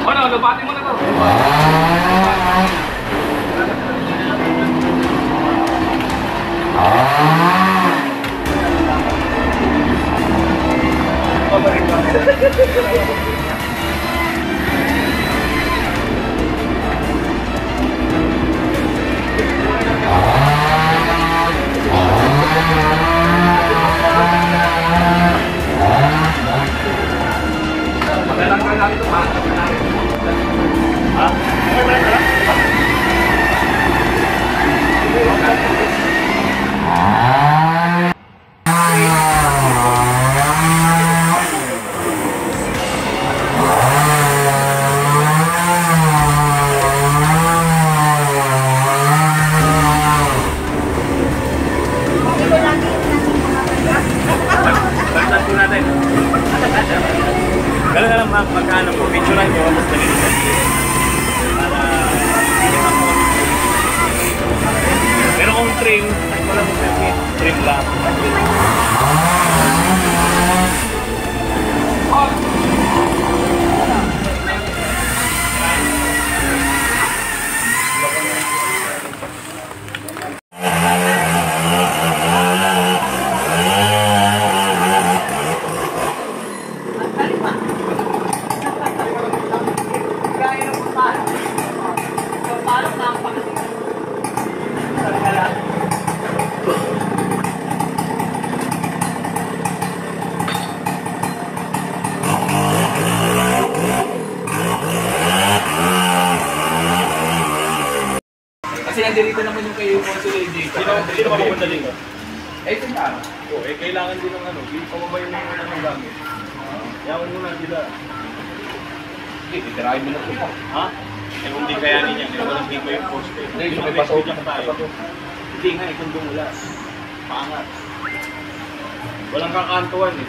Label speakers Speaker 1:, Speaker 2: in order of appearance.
Speaker 1: Ano, lubati mo na to. Maglalangkan natin ito, ha? Ha? Gano'n na lang ma'am, magkano po, picturean nyo, mas nalilitan para hindi ako. Pero kung trim, wala mo trim lang. Kasi nandito naman yung kayo consulate dito. Sino ba pupunta dito? Eh, ito na. Oo, eh, kailangan din ng ano, pamabayin mo yung ng gamit. Yaman mo na sila. Sige, titirahin mo na ito. Ha? Eh, kung di kayanin yan, hindi ko yung post eh. Hindi, may pasok lang tayo. Hindi nga, ikong dumula. Paangat. Walang kakantuan eh.